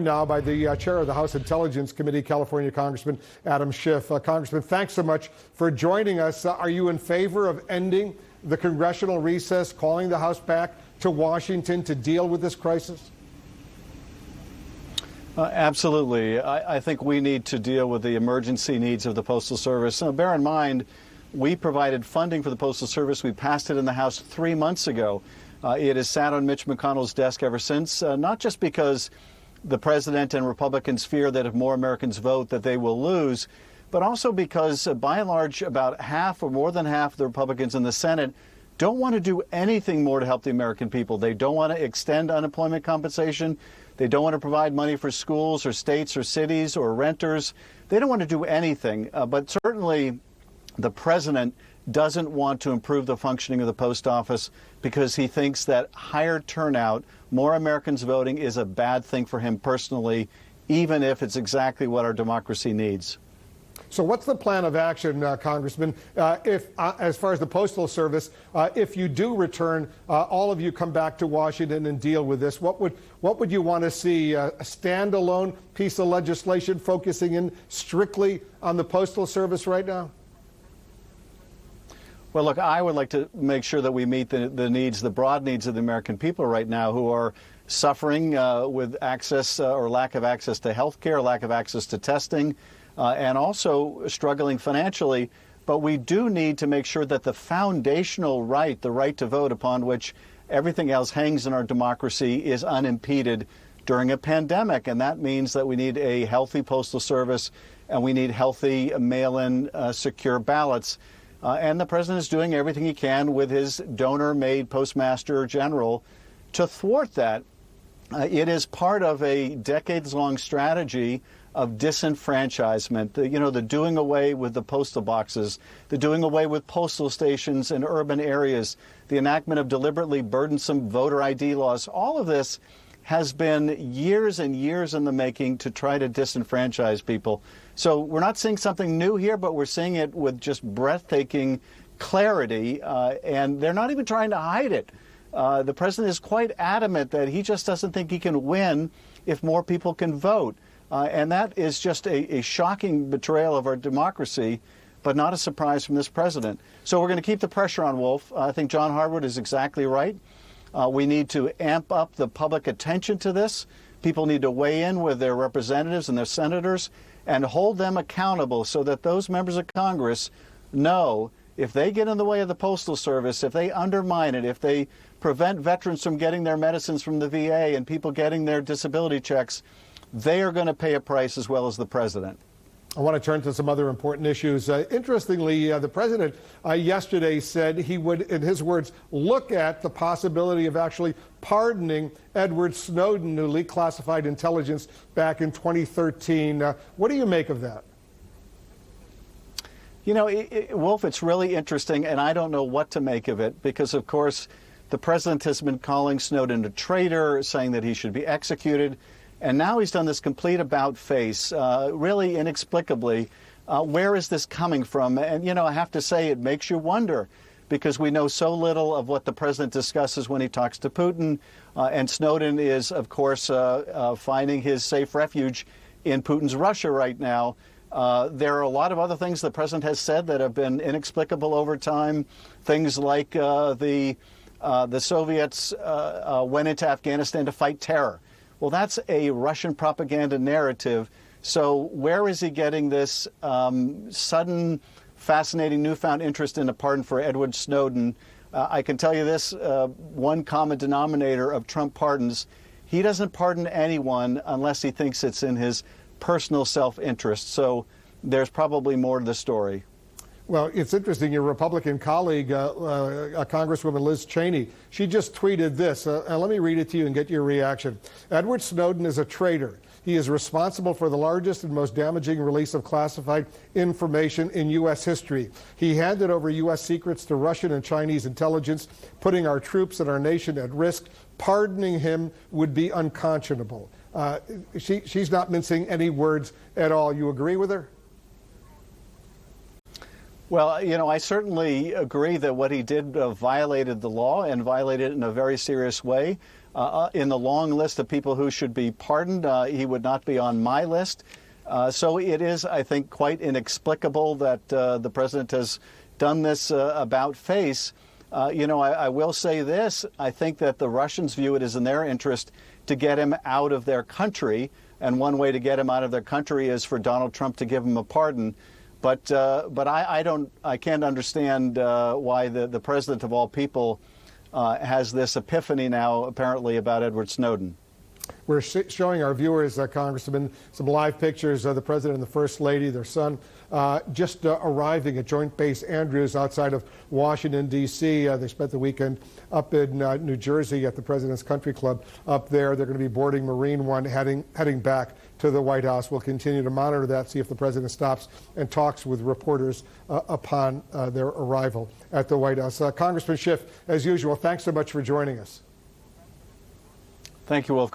Now by the chair of the House Intelligence Committee, California Congressman Adam Schiff. Congressman, thanks so much for joining us. Are you in favor of ending the congressional recess, calling the House back to Washington to deal with this crisis? Absolutely. I think we need to deal with the emergency needs of the Postal Service. Bear in mind, we provided funding for the Postal Service. We passed it in the House 3 months ago. It has sat on Mitch McConnell's desk ever since, not just because the president and Republicans fear that if more Americans vote that they will lose, but also because by and large about half or more than half of the Republicans in the Senate don't want to do anything more to help the American people. They don't want to extend unemployment compensation. They don't want to provide money for schools or states or cities or renters. They don't want to do anything. But certainly the president doesn't want to improve the functioning of the post office because he thinks that higher turnout, more Americans voting, is a bad thing for him personally, even if it's exactly what our democracy needs. So what's the plan of action, Congressman, as far as the Postal Service, if you do return, all of you come back to Washington and deal with this? What would you want to see? A standalone piece of legislation focusing in strictly on the Postal Service right now? Well, look, I would like to make sure that we meet the needs, the broad needs of the American people right now who are suffering with access or lack of access to health care, lack of access to testing, and also struggling financially. But we do need to make sure that the foundational right, the right to vote upon which everything else hangs in our democracy, is unimpeded during a pandemic. And that means that we need a healthy Postal Service and we need healthy mail-in secure ballots. And the president is doing everything he can with his donor-made Postmaster General to thwart that. It is part of a decades-long strategy of disenfranchisement, the doing away with the postal boxes, the doing away with postal stations in urban areas, the enactment of deliberately burdensome voter ID laws. All of this has been years and years in the making to try to disenfranchise people. So we're not seeing something new here, but we're seeing it with just breathtaking clarity, and they're not even trying to hide it. The president is quite adamant that he just doesn't think he can win if more people can vote. And that is just a shocking betrayal of our democracy, but not a surprise from this president. So we're going to keep the pressure on, Wolf. I think John Harwood is exactly right. We need to amp up the public attention to this. People need to weigh in with their representatives and their senators and hold them accountable so that those members of Congress know if they get in the way of the Postal Service, if they undermine it, if they prevent veterans from getting their medicines from the VA and people getting their disability checks, they are going to pay a price as well as the president. I want to turn to some other important issues. Interestingly, the president yesterday said he would, in his words, look at the possibility of actually pardoning Edward Snowden, who leaked classified intelligence back in 2013. What do you make of that? You know, Wolf, it's really interesting, and I don't know what to make of it because, of course, the president has been calling Snowden a traitor, saying that he should be executed. And now he's done this complete about-face, really inexplicably. Where is this coming from? And, I have to say it makes you wonder because we know so little of what the president discusses when he talks to Putin. And Snowden is, of course, finding his safe refuge in Putin's Russia right now. There are a lot of other things the president has said that have been inexplicable over time. Things like the Soviets went into Afghanistan to fight terror. Well, that's a Russian propaganda narrative. So where is he getting this sudden, fascinating, newfound interest in a pardon for Edward Snowden? I can tell you this, one common denominator of Trump pardons, he doesn't pardon anyone unless he thinks it's in his personal self-interest. So there's probably more to the story. Well, it's interesting. Your Republican colleague, Congresswoman Liz Cheney, she just tweeted this. Let me read it to you and get your reaction. Edward Snowden is a traitor. He is responsible for the largest and most damaging release of classified information in U.S. history. He handed over U.S. secrets to Russian and Chinese intelligence, putting our troops and our nation at risk. Pardoning him would be unconscionable. She's not mincing any words at all. You agree with her? Well, I certainly agree that what he did violated the law and violated it in a very serious way. in the long list of people who should be pardoned. He would not be on my list. So it is, I think, quite inexplicable that the president has done this about face. I will say this. I think that the Russians view it as in their interest to get him out of their country. And one way to get him out of their country is for Donald Trump to give him a pardon. But I can't understand why the president of all people has this epiphany now, apparently, about Edward Snowden. We're showing our viewers, Congressman, some live pictures of the President and the First Lady, their son, just arriving at Joint Base Andrews outside of Washington, D.C. They spent the weekend up in New Jersey at the President's Country Club up there. They're going to be boarding Marine One, heading back to the White House. We'll continue to monitor that, see if the President stops and talks with reporters upon their arrival at the White House. Congressman Schiff, as usual, thanks so much for joining us. Thank you, Wolf.